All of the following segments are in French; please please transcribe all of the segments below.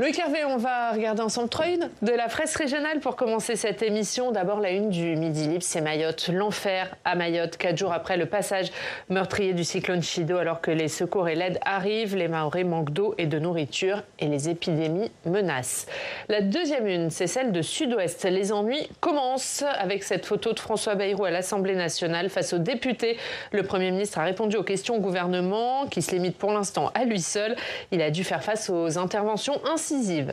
Loïc Hervé, on va regarder ensemble 3 unes de la presse régionale pour commencer cette émission. D'abord, la une du Midi Libre, c'est Mayotte. L'enfer à Mayotte, 4 jours après le passage meurtrier du cyclone Chido. Alors que les secours et l'aide arrivent, les Mahorais manquent d'eau et de nourriture et les épidémies menacent. La deuxième une, c'est celle de Sud-Ouest. Les ennuis commencent avec cette photo de François Bayrou à l'Assemblée nationale face aux députés. Le Premier ministre a répondu aux questions au gouvernement qui se limite pour l'instant à lui seul. Il a dû faire face aux interventions incisives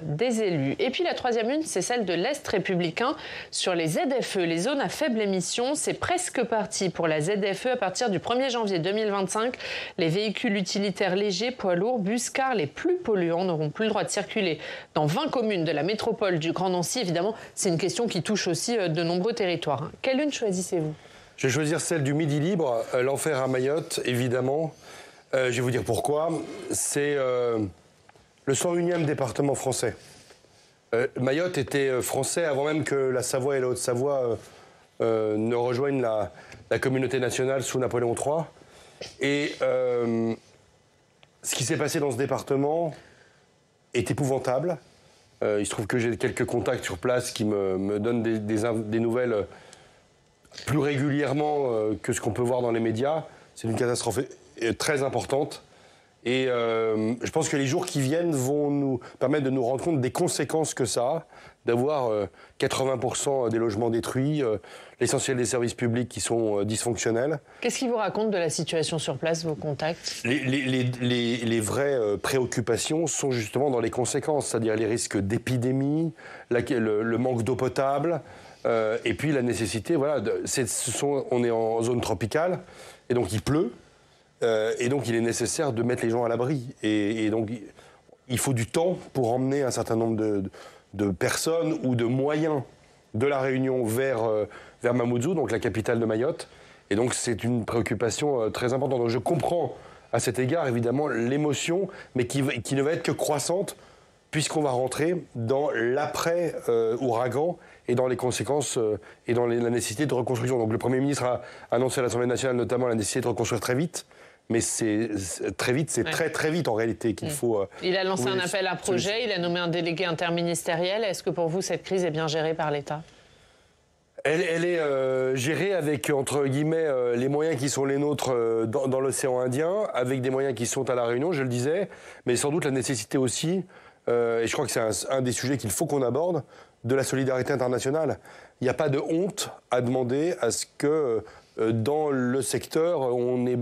des élus. Et puis la troisième une, c'est celle de l'Est républicain sur les ZFE, les zones à faible émission. C'est presque parti pour la ZFE à partir du 1er janvier 2025. Les véhicules utilitaires légers, poids lourds, bus, cars les plus polluants n'auront plus le droit de circuler dans 20 communes de la métropole du Grand Nancy. Évidemment, c'est une question qui touche aussi de nombreux territoires. Quelle une choisissez-vous ? Je vais choisir celle du Midi Libre, l'enfer à Mayotte, évidemment. Je vais vous dire pourquoi. C'est le 101e département français. Mayotte était français avant même que la Savoie et la Haute-Savoie ne rejoignent la communauté nationale sous Napoléon III. Et ce qui s'est passé dans ce département est épouvantable. Il se trouve que j'ai quelques contacts sur place qui me donnent des nouvelles plus régulièrement que ce qu'on peut voir dans les médias. C'est une catastrophe très importante. Et je pense que les jours qui viennent vont nous permettre de nous rendre compte des conséquences que ça a, d'avoir 80% des logements détruits, l'essentiel des services publics qui sont dysfonctionnels. Qu'est-ce qui vous raconte de la situation sur place, vos contacts ? Les vraies préoccupations sont justement dans les conséquences, c'est-à-dire les risques d'épidémie, le manque d'eau potable, et puis la nécessité, voilà, on est en zone tropicale, et donc il pleut. Et donc, il est nécessaire de mettre les gens à l'abri. Et donc, il faut du temps pour emmener un certain nombre de personnes ou de moyens de La Réunion vers Mamoudzou, donc la capitale de Mayotte. Et donc, c'est une préoccupation très importante. Donc, je comprends à cet égard, évidemment, l'émotion, mais qui ne va être que croissante, puisqu'on va rentrer dans l'après-ouragan et dans les conséquences et dans la nécessité de reconstruction. Donc, le Premier ministre a annoncé à l'Assemblée nationale notamment la nécessité de reconstruire très vite. Mais c'est très vite, c'est très vite en réalité qu'il faut... Il a lancé un appel à projet, il a nommé un délégué interministériel. Est-ce que pour vous, cette crise est bien gérée par l'État ? Elle est gérée avec, entre guillemets, les moyens qui sont les nôtres dans l'océan Indien, avec des moyens qui sont à La Réunion, je le disais, mais sans doute la nécessité aussi, et je crois que c'est un des sujets qu'il faut qu'on aborde, de la solidarité internationale. Il n'y a pas de honte à demander à ce que dans le secteur, on ait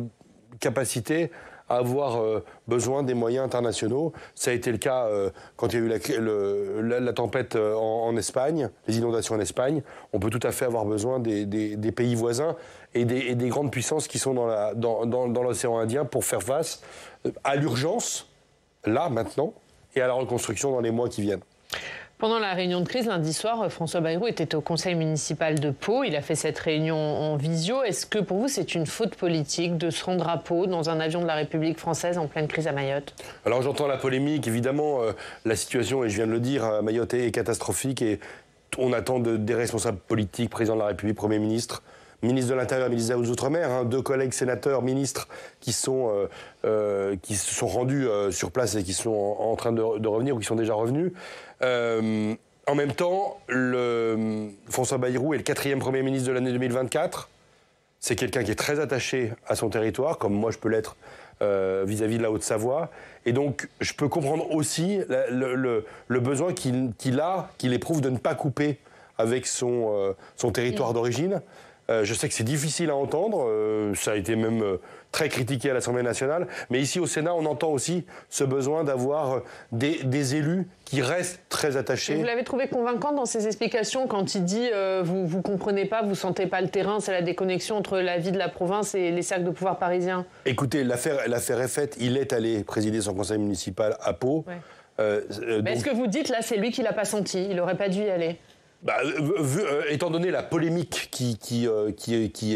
capacité à avoir besoin des moyens internationaux. Ça a été le cas quand il y a eu la tempête en Espagne, les inondations en Espagne. On peut tout à fait avoir besoin des pays voisins et des grandes puissances qui sont dans l'océan Indien pour faire face à l'urgence, là, maintenant, et à la reconstruction dans les mois qui viennent. Pendant la réunion de crise, lundi soir, François Bayrou était au conseil municipal de Pau. Il a fait cette réunion en visio. Est-ce que pour vous, c'est une faute politique de se rendre à Pau dans un avion de la République française en pleine crise à Mayotte ? Alors j'entends la polémique, évidemment. La situation, et je viens de le dire, à Mayotte est catastrophique et on attend des responsables politiques, président de la République, Premier ministre, ministre de l'Intérieur, ministre des Outre-mer, 2 collègues sénateurs, ministres qui se sont rendus sur place et qui sont en train de revenir ou qui sont déjà revenus. En même temps, François Bayrou est le 4e Premier ministre de l'année 2024. C'est quelqu'un qui est très attaché à son territoire, comme moi je peux l'être vis-à-vis de la Haute-Savoie. Et donc, je peux comprendre aussi le besoin qu'il éprouve de ne pas couper avec son territoire d'origine. Je sais que c'est difficile à entendre, ça a été même très critiqué à l'Assemblée nationale, mais ici au Sénat, on entend aussi ce besoin d'avoir des élus qui restent très attachés. Vous l'avez trouvé convaincant dans ses explications quand il dit vous ne comprenez pas, vous ne sentez pas le terrain, c'est la déconnexion entre la vie de la province et les cercles de pouvoir parisiens. Écoutez, l'affaire est faite, il est allé présider son conseil municipal à Pau. Ouais. Est-ce que vous dites là, c'est lui qui ne l'a pas senti, il n'aurait pas dû y aller ? Étant donné la polémique qui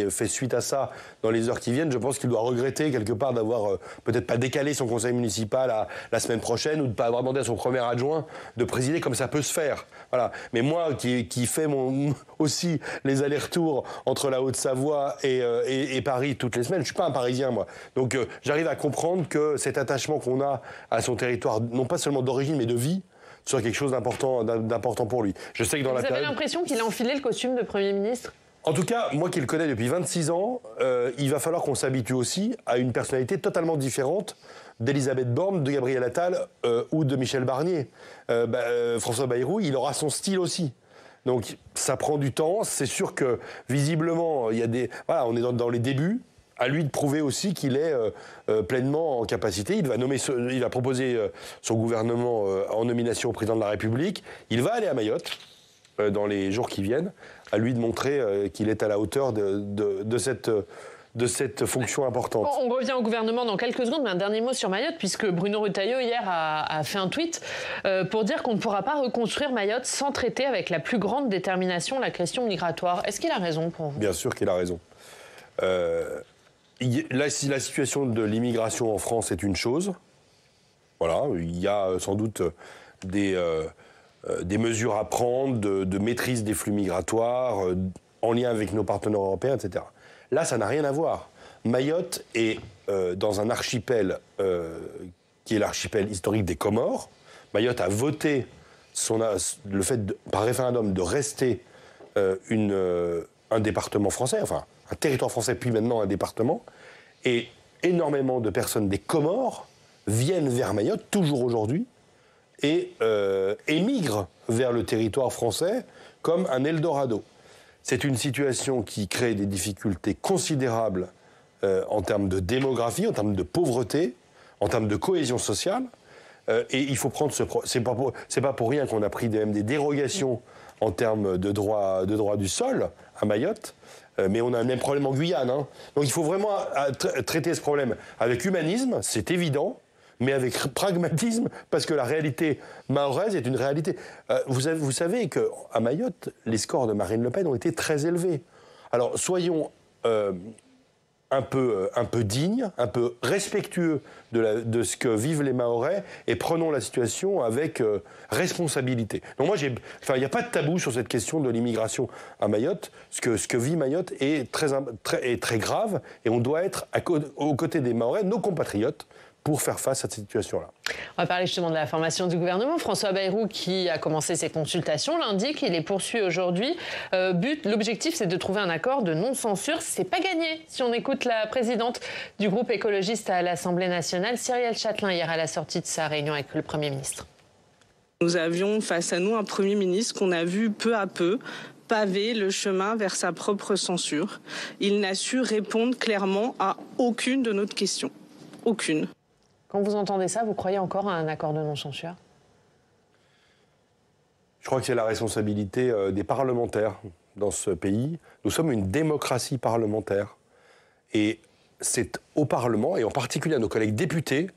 fait suite à ça dans les heures qui viennent, je pense qu'il doit regretter quelque part d'avoir peut-être pas décalé son conseil municipal à la semaine prochaine ou de ne pas avoir demandé à son premier adjoint de présider comme ça peut se faire. Voilà. Mais moi qui fais aussi les allers-retours entre la Haute-Savoie et Paris toutes les semaines, je ne suis pas un Parisien moi. Donc j'arrive à comprendre que cet attachement qu'on a à son territoire, non pas seulement d'origine mais de vie, soit quelque chose d'important pour lui. Je sais que Vous avez l'impression qu'il a enfilé le costume de Premier ministre ? En tout cas, moi qui le connais depuis 26 ans, il va falloir qu'on s'habitue aussi à une personnalité totalement différente d'Elisabeth Borne, de Gabriel Attal ou de Michel Barnier. François Bayrou, il aura son style aussi. Donc ça prend du temps. C'est sûr que visiblement, il y a on est dans les débuts. À lui de prouver aussi qu'il est pleinement en capacité. Il va proposer son gouvernement en nomination au président de la République. Il va aller à Mayotte dans les jours qui viennent. À lui de montrer qu'il est à la hauteur de cette fonction importante. On revient au gouvernement dans quelques secondes, mais un dernier mot sur Mayotte, puisque Bruno Retailleau, hier, a fait un tweet pour dire qu'on ne pourra pas reconstruire Mayotte sans traiter avec la plus grande détermination la question migratoire. Est-ce qu'il a raison pour vous ? Bien sûr qu'il a raison. La situation de l'immigration en France est une chose. Voilà, il y a sans doute des mesures à prendre de maîtrise des flux migratoires en lien avec nos partenaires européens, etc. Là, ça n'a rien à voir. Mayotte est dans un archipel qui est l'archipel historique des Comores. Mayotte a voté le fait par référendum de rester un département français, enfin un territoire français, puis maintenant un département. Et énormément de personnes des Comores viennent vers Mayotte, toujours aujourd'hui, et émigrent vers le territoire français comme un Eldorado. C'est une situation qui crée des difficultés considérables en termes de démographie, en termes de pauvreté, en termes de cohésion sociale. Et il faut prendre c'est pas pour rien qu'on a pris même des dérogations en termes de droit du sol à Mayotte. Mais on a un même problème en Guyane. Hein. Donc il faut vraiment traiter ce problème avec humanisme, c'est évident, mais avec pragmatisme, parce que la réalité mahoraise est une réalité. Vous savez qu'à Mayotte, les scores de Marine Le Pen ont été très élevés. Alors soyons un peu dignes, un peu respectueux de ce que vivent les Mahorais et prenons la situation avec responsabilité. Donc moi, il n'y a pas de tabou sur cette question de l'immigration à Mayotte. Ce que vit Mayotte est très grave et on doit être aux côtés des Mahorais, nos compatriotes, pour faire face à cette situation-là. On va parler justement de la formation du gouvernement. François Bayrou, qui a commencé ses consultations, l'indique. Il les poursuit aujourd'hui. L'objectif, c'est de trouver un accord de non-censure. C'est pas gagné si on écoute la présidente du groupe écologiste à l'Assemblée nationale, Cyrielle Châtelain, hier à la sortie de sa réunion avec le Premier ministre. Nous avions face à nous un Premier ministre qu'on a vu peu à peu paver le chemin vers sa propre censure. Il n'a su répondre clairement à aucune de nos questions. Aucune. Quand vous entendez ça, vous croyez encore à un accord de non-censure ? Je crois que c'est la responsabilité des parlementaires dans ce pays. Nous sommes une démocratie parlementaire. Et c'est au Parlement, et en particulier à nos collègues députés,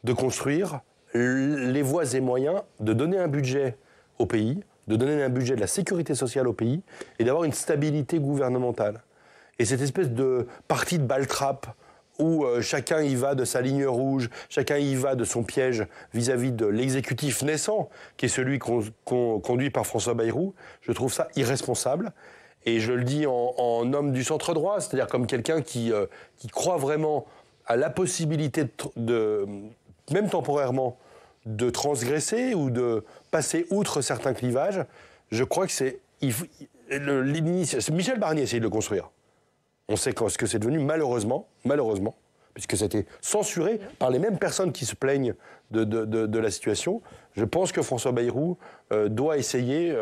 de construire les voies et moyens de donner un budget au pays, de donner un budget de la sécurité sociale au pays, et d'avoir une stabilité gouvernementale. Et cette espèce de partie de balle-trappe, où chacun y va de sa ligne rouge, chacun y va de son piège vis-à-vis de l'exécutif naissant, qui est celui conduit par François Bayrou, je trouve ça irresponsable. Et je le dis en homme du centre-droit, c'est-à-dire comme quelqu'un qui croit vraiment à la possibilité, même temporairement, de transgresser ou de passer outre certains clivages. Je crois que c'est... Michel Barnier essaye de le construire. On sait ce que c'est devenu, malheureusement, puisque c'était censuré par les mêmes personnes qui se plaignent de la situation. Je pense que François Bayrou doit essayer,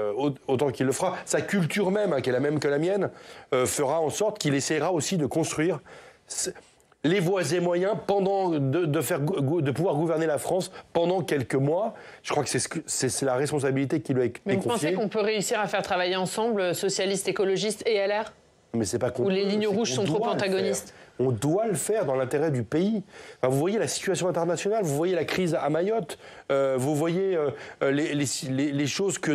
autant qu'il le fera, sa culture même, qui est la même que la mienne, fera en sorte qu'il essaiera aussi de construire les voies et moyens de pouvoir gouverner la France pendant quelques mois. Je crois que c'est la responsabilité qui lui est confiée. Mais vous pensez qu'on peut réussir à faire travailler ensemble socialistes, écologistes et LR ? Mais c'est pas où les lignes rouges sont trop antagonistes. On doit le faire dans l'intérêt du pays. Enfin, vous voyez la situation internationale, vous voyez la crise à Mayotte, vous voyez les choses que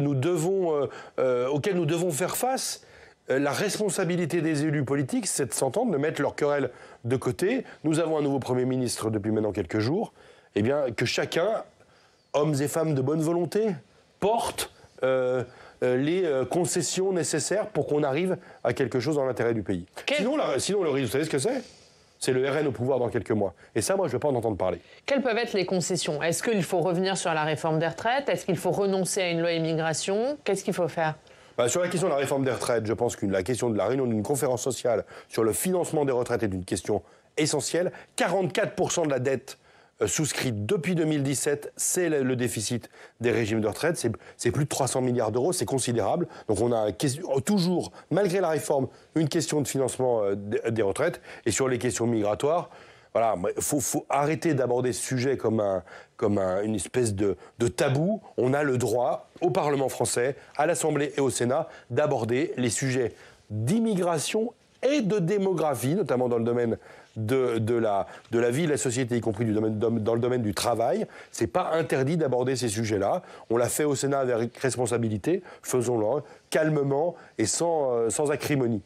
auxquelles nous devons faire face. La responsabilité des élus politiques, c'est de s'entendre, de mettre leurs querelles de côté. Nous avons un nouveau Premier ministre depuis maintenant quelques jours. Eh bien, que chacun, hommes et femmes de bonne volonté, porte les concessions nécessaires pour qu'on arrive à quelque chose dans l'intérêt du pays. Sinon, le risque, vous savez ce que c'est ? c'est le RN au pouvoir dans quelques mois. Et ça, moi, je ne veux pas en entendre parler. Quelles peuvent être les concessions? Est-ce qu'il faut revenir sur la réforme des retraites? Est-ce qu'il faut renoncer à une loi immigration? Qu'est-ce qu'il faut faire? Sur la question de la réforme des retraites, je pense que la question de la réunion d'une conférence sociale sur le financement des retraites est une question essentielle. 44% de la dette souscrite depuis 2017, c'est le déficit des régimes de retraite. C'est plus de 300 milliards d'euros, c'est considérable. Donc on a toujours, malgré la réforme, une question de financement des retraites. Et sur les questions migratoires, voilà, faut arrêter d'aborder ce sujet comme une espèce de tabou. On a le droit, au Parlement français, à l'Assemblée et au Sénat, d'aborder les sujets d'immigration et de démographie, notamment dans le domaine de la vie et de la société, y compris dans le domaine du travail. C'est pas interdit d'aborder ces sujets-là. On l'a fait au Sénat avec responsabilité. Faisons-le calmement et sans acrimonie.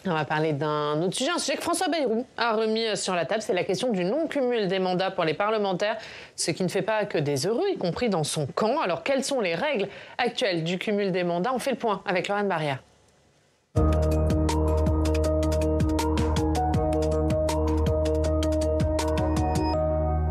On va parler d'un autre sujet, un sujet que François Bayrou a remis sur la table, c'est la question du non-cumul des mandats pour les parlementaires, ce qui ne fait pas que des heureux, y compris dans son camp. Alors, quelles sont les règles actuelles du cumul des mandats? On fait le point avec Lorraine Barrière.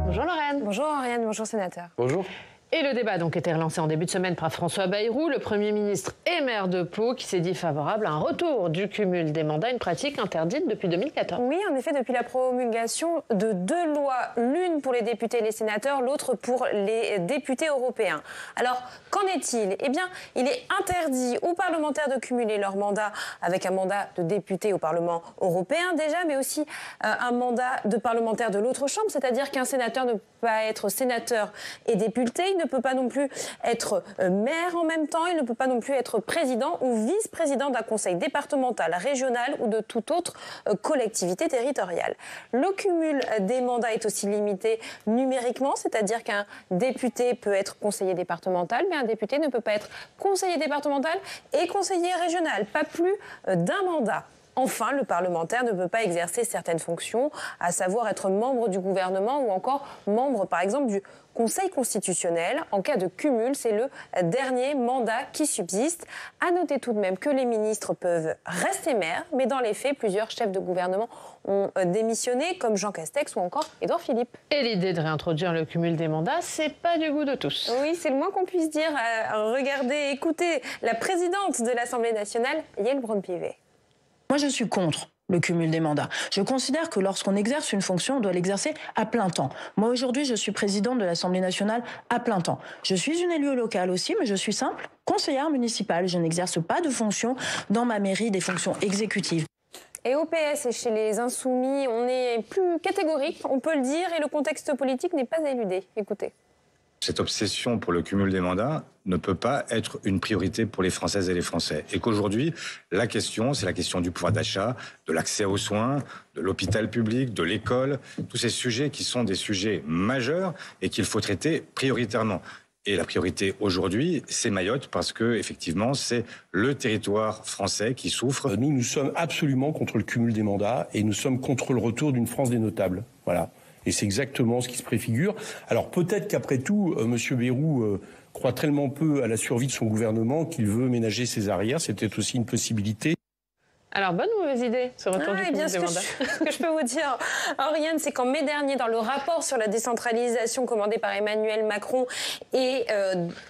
Bonjour Lorraine. Bonjour Ariane, bonjour sénateur. Bonjour. Et le débat a donc été relancé en début de semaine par François Bayrou, le Premier ministre et maire de Pau, qui s'est dit favorable à un retour du cumul des mandats, une pratique interdite depuis 2014. Oui, en effet, depuis la promulgation de 2 lois, l'une pour les députés et les sénateurs, l'autre pour les députés européens. Alors, qu'en est-il? Eh bien, il est interdit aux parlementaires de cumuler leur mandat avec un mandat de député au Parlement européen déjà, mais aussi un mandat de parlementaire de l'autre chambre, c'est-à-dire qu'un sénateur ne peut pas être sénateur et député, il ne peut pas non plus être maire en même temps, il ne peut pas non plus être président ou vice-président d'un conseil départemental, régional ou de toute autre collectivité territoriale. Le cumul des mandats est aussi limité numériquement, c'est-à-dire qu'un député peut être conseiller départemental, mais un député ne peut pas être conseiller départemental et conseiller régional, pas plus d'un mandat. Enfin, le parlementaire ne peut pas exercer certaines fonctions, à savoir être membre du gouvernement ou encore membre, par exemple, du Conseil constitutionnel. En cas de cumul, c'est le dernier mandat qui subsiste. À noter tout de même que les ministres peuvent rester maires, mais dans les faits, plusieurs chefs de gouvernement ont démissionné, comme Jean Castex ou encore Édouard Philippe. Et l'idée de réintroduire le cumul des mandats, c'est pas du goût de tous. Oui, c'est le moins qu'on puisse dire. Regardez, écoutez la présidente de l'Assemblée nationale, Yael Braun-Pivet. Moi, je suis contre le cumul des mandats. Je considère que lorsqu'on exerce une fonction, on doit l'exercer à plein temps. Moi, aujourd'hui, je suis présidente de l'Assemblée nationale à plein temps. Je suis une élue locale aussi, mais je suis simple conseillère municipale. Je n'exerce pas de fonction dans ma mairie, des fonctions exécutives. Et au PS et chez les Insoumis, on est plus catégorique, on peut le dire, et le contexte politique n'est pas éludé. Écoutez. Cette obsession pour le cumul des mandats ne peut pas être une priorité pour les Françaises et les Français. Et qu'aujourd'hui, la question, c'est la question du pouvoir d'achat, de l'accès aux soins, de l'hôpital public, de l'école, tous ces sujets qui sont des sujets majeurs et qu'il faut traiter prioritairement. Et la priorité aujourd'hui, c'est Mayotte, parce que effectivement, c'est le territoire français qui souffre. Nous sommes absolument contre le cumul des mandats et nous sommes contre le retour d'une France des notables. Voilà. Et c'est exactement ce qui se préfigure. Alors peut-être qu'après tout, M. Bayrou croit tellement peu à la survie de son gouvernement qu'il veut ménager ses arrières. C'était aussi une possibilité. Alors, bonne ou mauvaise idée, ce retour du cumul des mandats? Ce que je peux vous dire, Oriane, c'est qu'en mai dernier, dans le rapport sur la décentralisation commandé par Emmanuel Macron et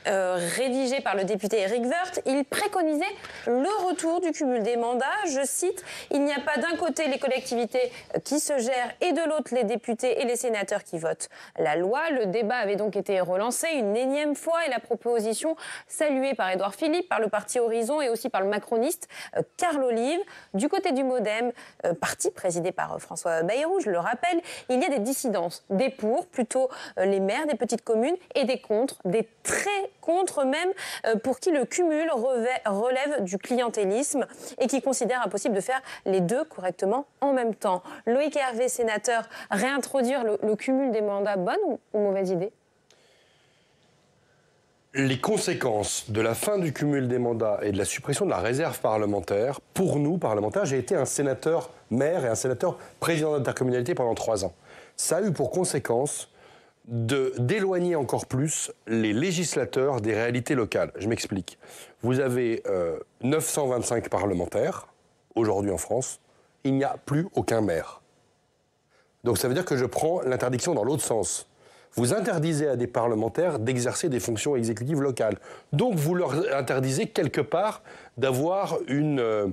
rédigé par le député Éric Woerth, il préconisait le retour du cumul des mandats. Je cite, « Il n'y a pas d'un côté les collectivités qui se gèrent et de l'autre les députés et les sénateurs qui votent la loi ». Le débat avait donc été relancé une énième fois et la proposition saluée par Édouard Philippe, par le parti Horizon et aussi par le macroniste Carl Olive. Du côté du MoDem, parti présidé par François Bayrou, je le rappelle, il y a des dissidences, des pour, plutôt les maires des petites communes, et des contre, des très contre même, pour qui le cumul relève du clientélisme et qui considèrent impossible de faire les deux correctement en même temps. Loïc Hervé, sénateur, réintroduire le cumul des mandats, bonne ou mauvaise idée ? Les conséquences de la fin du cumul des mandats et de la suppression de la réserve parlementaire, pour nous, parlementaires, j'ai été un sénateur maire et un sénateur président d'intercommunalité pendant 3 ans. Ça a eu pour conséquence d'éloigner encore plus les législateurs des réalités locales. Je m'explique. Vous avez 925 parlementaires, aujourd'hui en France, il n'y a plus aucun maire. Donc ça veut dire que je prends l'interdiction dans l'autre sens. Vous interdisez à des parlementaires d'exercer des fonctions exécutives locales. Donc vous leur interdisez quelque part d'avoir une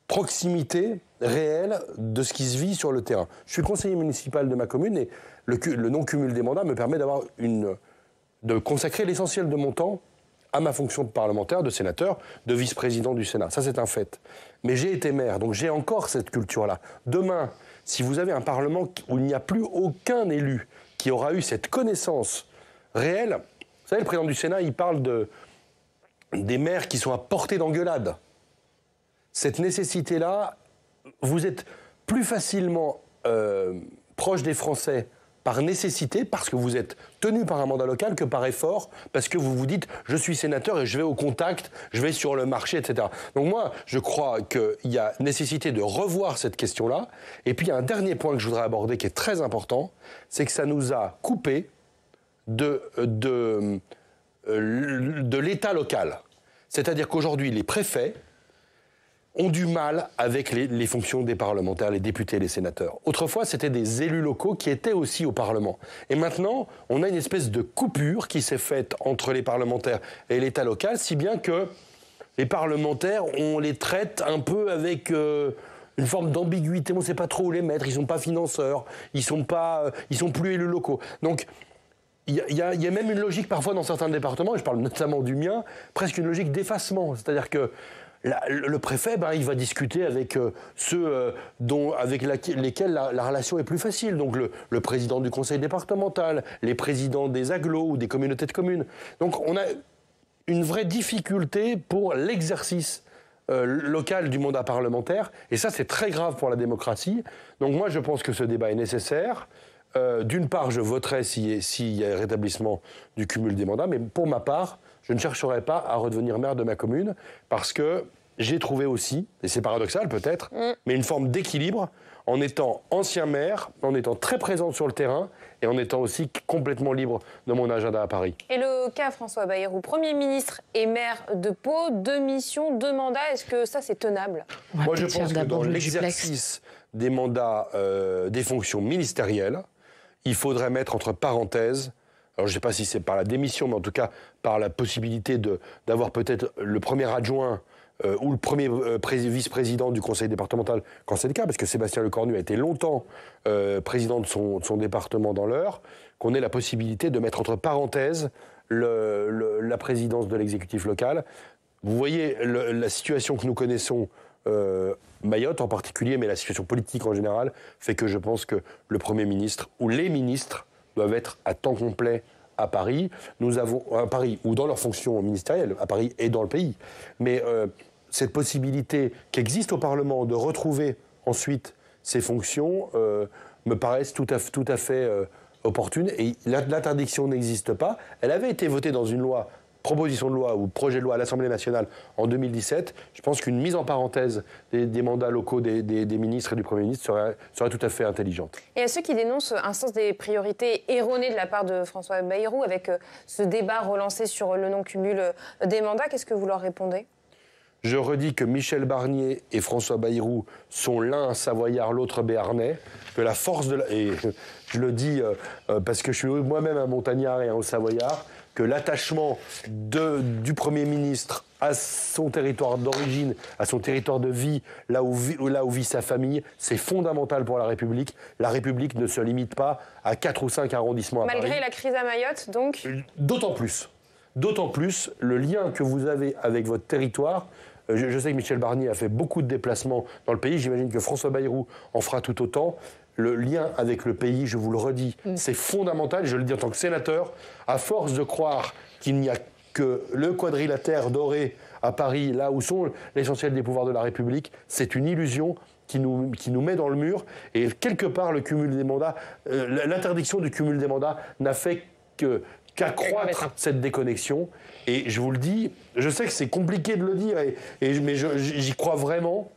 proximité réelle de ce qui se vit sur le terrain. Je suis conseiller municipal de ma commune et le non-cumul des mandats me permet de consacrer l'essentiel de mon temps à ma fonction de parlementaire, de sénateur, de vice-président du Sénat. Ça, c'est un fait. Mais j'ai été maire, donc j'ai encore cette culture-là. Demain, si vous avez un Parlement où il n'y a plus aucun élu qui aura eu cette connaissance réelle, vous savez, le président du Sénat, il parle des maires qui sont à portée d'engueulade. Cette nécessité-là, vous êtes plus facilement proche des Français par nécessité, parce que vous êtes tenu par un mandat local, que par effort, parce que vous vous dites « je suis sénateur et je vais au contact, je vais sur le marché, etc. » Donc moi, je crois qu'il y a nécessité de revoir cette question-là. Et puis il y a un dernier point que je voudrais aborder qui est très important, c'est que ça nous a coupé de l'État local. C'est-à-dire qu'aujourd'hui, les préfets ont du mal avec les fonctions des parlementaires, les députés, les sénateurs. Autrefois, c'était des élus locaux qui étaient aussi au Parlement. Et maintenant, on a une espèce de coupure qui s'est faite entre les parlementaires et l'État local, si bien que les parlementaires, on les traite un peu avec une forme d'ambiguïté. On ne sait pas trop où les mettre, ils ne sont pas financeurs, ils sont plus élus locaux. Donc, il y a même une logique parfois dans certains départements, et je parle notamment du mien, presque une logique d'effacement. C'est-à-dire que le préfet, il va discuter avec ceux avec lesquels la relation est plus facile. Donc le président du conseil départemental, les présidents des agglos ou des communautés de communes. Donc on a une vraie difficulté pour l'exercice local du mandat parlementaire. Et ça, c'est très grave pour la démocratie. Donc moi, je pense que ce débat est nécessaire. D'une part, je voterai s'il y a rétablissement du cumul des mandats. Mais pour ma part, je ne chercherai pas à redevenir maire de ma commune parce que j'ai trouvé aussi, et c'est paradoxal peut-être, mais une forme d'équilibre en étant ancien maire, en étant très présent sur le terrain et en étant aussi complètement libre de mon agenda à Paris. Et le cas François Bayrou, Premier ministre et maire de Pau, 2 missions, 2 mandats, est-ce que ça c'est tenable ? Moi je pense que dans l'exercice des mandats, des fonctions ministérielles, il faudrait mettre entre parenthèses, alors je ne sais pas si c'est par la démission, mais en tout cas par la possibilité d'avoir peut-être le premier adjoint ou le premier vice-président du conseil départemental, quand c'est le cas, parce que Sébastien Lecornu a été longtemps président de son département dans l'Eure, qu'on ait la possibilité de mettre entre parenthèses la présidence de l'exécutif local. Vous voyez la situation que nous connaissons, Mayotte en particulier, mais la situation politique en général, fait que je pense que le Premier ministre ou les ministres doivent être à temps complet à Paris. Nous avons, à Paris, ou dans leurs fonctions ministérielles, à Paris et dans le pays. Mais cette possibilité qu'existe au Parlement de retrouver ensuite ces fonctions me paraissent tout à fait opportunes. Et l'interdiction n'existe pas. Elle avait été votée dans une loi, proposition de loi ou projet de loi à l'Assemblée nationale en 2017. Je pense qu'une mise en parenthèse des mandats locaux des ministres et du Premier ministre serait tout à fait intelligente. Et à ceux qui dénoncent un sens des priorités erroné de la part de François Bayrou, avec ce débat relancé sur le non-cumul des mandats, qu'est-ce que vous leur répondez ? Je redis que Michel Barnier et François Bayrou sont l'un un Savoyard, l'autre Béarnais, que la force de et je le dis parce que je suis moi-même un montagnard et un Haut-Savoyard, que l'attachement du Premier ministre à son territoire d'origine, à son territoire de vie, là où vit sa famille, c'est fondamental pour la République. La République ne se limite pas à 4 ou 5 arrondissements à Paris. Malgré la crise à Mayotte, donc ? D'autant plus, le lien que vous avez avec votre territoire. Je sais que Michel Barnier a fait beaucoup de déplacements dans le pays. J'imagine que François Bayrou en fera tout autant. Le lien avec le pays, je vous le redis, c'est fondamental. Je le dis en tant que sénateur. À force de croire qu'il n'y a que le quadrilatère doré à Paris, là où sont l'essentiel des pouvoirs de la République, c'est une illusion qui nous met dans le mur. Et quelque part, le cumul des mandats, l'interdiction du cumul des mandats n'a fait qu'accroître cette déconnexion. Et je vous le dis, je sais que c'est compliqué de le dire, mais j'y crois vraiment.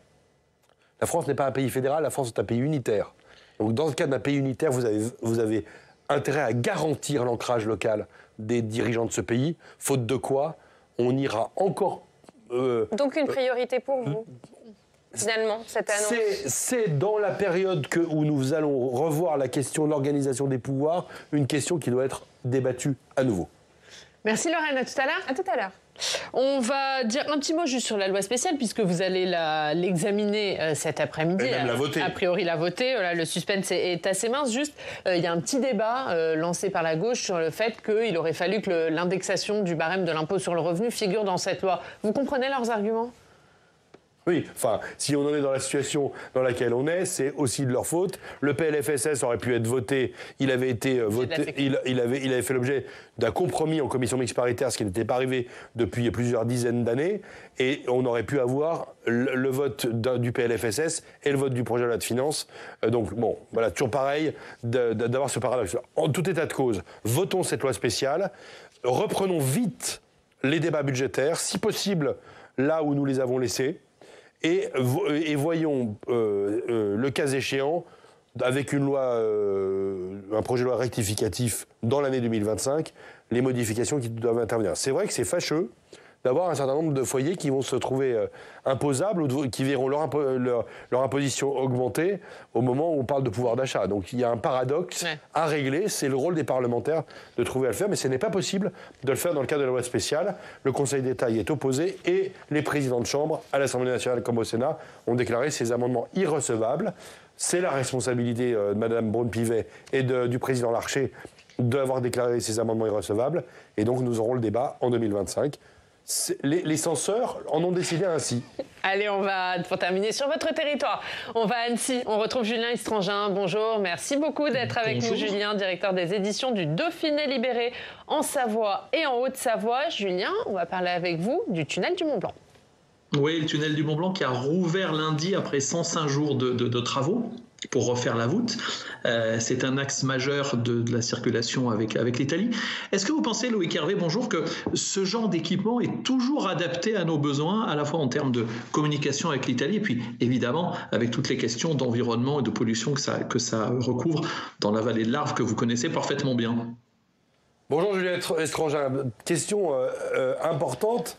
La France n'est pas un pays fédéral, la France est un pays unitaire. Donc dans le cas d'un pays unitaire, vous avez intérêt à garantir l'ancrage local des dirigeants de ce pays, faute de quoi on ira encore... Donc une priorité pour vous ? finalement, cette annonce? C'est dans la période où nous allons revoir la question de l'organisation des pouvoirs, une question qui doit être débattue à nouveau. Merci Lorraine, à tout à l'heure. À tout à l'heure. On va dire un petit mot juste sur la loi spéciale, puisque vous allez l'examiner cet après-midi. Et même la voter. A priori, la voter. Le suspense est assez mince. Juste, il y a un petit débat lancé par la gauche sur le fait qu'il aurait fallu que l'indexation du barème de l'impôt sur le revenu figure dans cette loi. Vous comprenez leurs arguments ? Oui, enfin, si on en est dans la situation dans laquelle on est, c'est aussi de leur faute. Le PLFSS aurait pu être voté, il avait été voté, il avait fait l'objet d'un compromis en commission mixte paritaire, ce qui n'était pas arrivé depuis plusieurs dizaines d'années, et on aurait pu avoir le vote du PLFSS et le vote du projet de loi de finances. Donc bon, voilà, toujours pareil d'avoir ce paradoxe. En tout état de cause, votons cette loi spéciale, reprenons vite les débats budgétaires, si possible là où nous les avons laissés, et voyons, le cas échéant, avec une loi, un projet de loi rectificatif dans l'année 2025, les modifications qui doivent intervenir. C'est vrai que c'est fâcheux d'avoir un certain nombre de foyers qui vont se trouver imposables ou qui verront leur imposition augmenter au moment où on parle de pouvoir d'achat. Donc il y a un paradoxe à régler. C'est le rôle des parlementaires de trouver à le faire, mais ce n'est pas possible de le faire dans le cadre de la loi spéciale. Le Conseil d'État y est opposé et les présidents de chambre, à l'Assemblée nationale comme au Sénat, ont déclaré ces amendements irrecevables. C'est la responsabilité de Mme Braun-Pivet et du président Larcher d'avoir déclaré ces amendements irrecevables. Et donc nous aurons le débat en 2025. Les censeurs en ont décidé ainsi. Allez, on va, pour terminer, sur votre territoire. On va à Annecy. On retrouve Julien Estrangin. Bonjour, merci beaucoup d'être avec nous, Julien, directeur des éditions du Dauphiné Libéré en Savoie et en Haute-Savoie. Julien, on va parler avec vous du tunnel du Mont-Blanc. Oui, le tunnel du Mont-Blanc qui a rouvert lundi après 105 jours de travaux pour refaire la voûte. C'est un axe majeur de la circulation avec l'Italie. Est-ce que vous pensez, Loïc Hervé, bonjour, que ce genre d'équipement est toujours adapté à nos besoins, à la fois en termes de communication avec l'Italie et puis évidemment avec toutes les questions d'environnement et de pollution que ça recouvre dans la vallée de l'Arve que vous connaissez parfaitement bien? Bonjour Julien Estrangin. Question importante.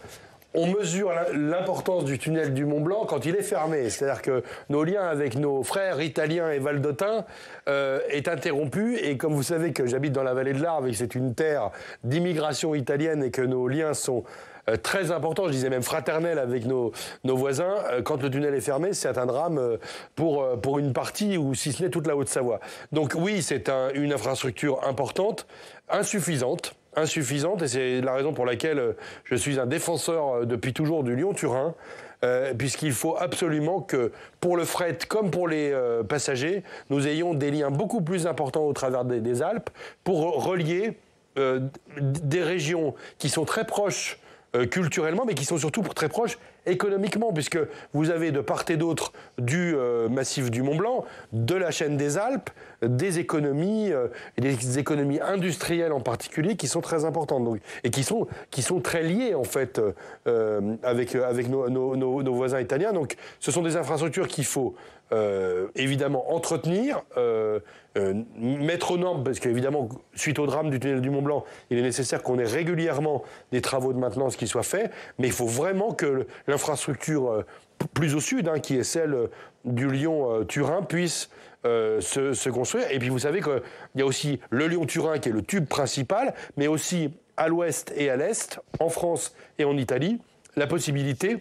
On mesure l'importance du tunnel du Mont-Blanc quand il est fermé. C'est-à-dire que nos liens avec nos frères italiens et valdôtains est interrompu. Et comme vous savez que j'habite dans la vallée de l'Arve et que c'est une terre d'immigration italienne et que nos liens sont très importants, je disais même fraternels avec nos voisins, quand le tunnel est fermé, c'est un drame pour une partie ou si ce n'est toute la Haute-Savoie. Donc oui, c'est une infrastructure importante, insuffisante, et c'est la raison pour laquelle je suis un défenseur depuis toujours du Lyon-Turin, puisqu'il faut absolument que pour le fret comme pour les passagers, nous ayons des liens beaucoup plus importants au travers des Alpes pour relier des régions qui sont très proches culturellement, mais qui sont surtout très proches économiquement, puisque vous avez de part et d'autre du massif du Mont-Blanc, de la chaîne des Alpes, des économies, et des économies industrielles en particulier, qui sont très importantes, donc, et qui sont très liées en fait avec nos voisins italiens. Donc, ce sont des infrastructures qu'il faut évidemment entretenir, mettre aux normes, parce qu'évidemment, suite au drame du tunnel du Mont-Blanc, il est nécessaire qu'on ait régulièrement des travaux de maintenance qui soient faits, mais il faut vraiment que l'infrastructure plus au sud, qui est celle du Lyon-Turin, puisse se construire. Et puis vous savez qu'il y a aussi le Lyon-Turin qui est le tube principal, mais aussi à l'ouest et à l'est, en France et en Italie, la possibilité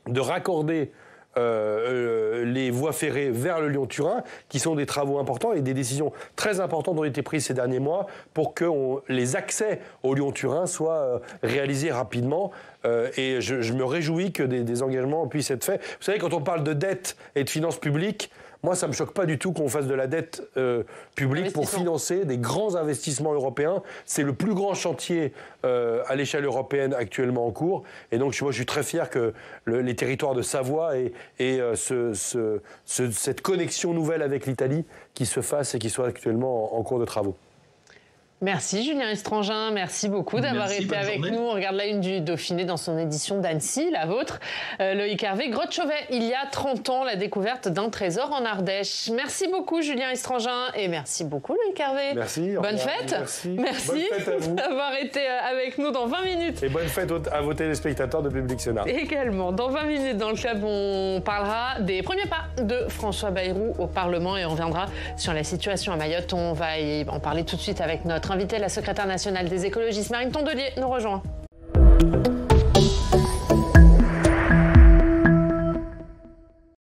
de raccorder les voies ferrées vers le Lyon-Turin, qui sont des travaux importants et des décisions très importantes ont été prises ces derniers mois pour que les accès au Lyon-Turin soient réalisés rapidement. Et je me réjouis que des engagements puissent être faits. Vous savez, quand on parle de dette et de finances publiques, moi, ça ne me choque pas du tout qu'on fasse de la dette publique pour financer des grands investissements européens. C'est le plus grand chantier à l'échelle européenne actuellement en cours. Et donc, moi, je suis très fier que les territoires de Savoie aient cette connexion nouvelle avec l'Italie qui se fasse et qui soit actuellement en cours de travaux. Merci Julien Estrangin, merci beaucoup d'avoir été avec nous. On regarde la une du Dauphiné dans son édition d'Annecy, la vôtre. Loïc Hervé, Grotte Chauvet, il y a 30 ans, la découverte d'un trésor en Ardèche. Merci beaucoup Julien Estrangin et merci beaucoup Loïc Hervé. Merci. Bonne fête. Merci d'avoir été avec nous dans 20 minutes. Et bonne fête à vos téléspectateurs de Public Sénat. Également, dans 20 minutes dans le club, on parlera des premiers pas de François Bayrou au Parlement et on reviendra sur la situation à Mayotte. On va y en parler tout de suite avec notre invitée, la secrétaire nationale des écologistes, Marine Tondelier, nous rejoint.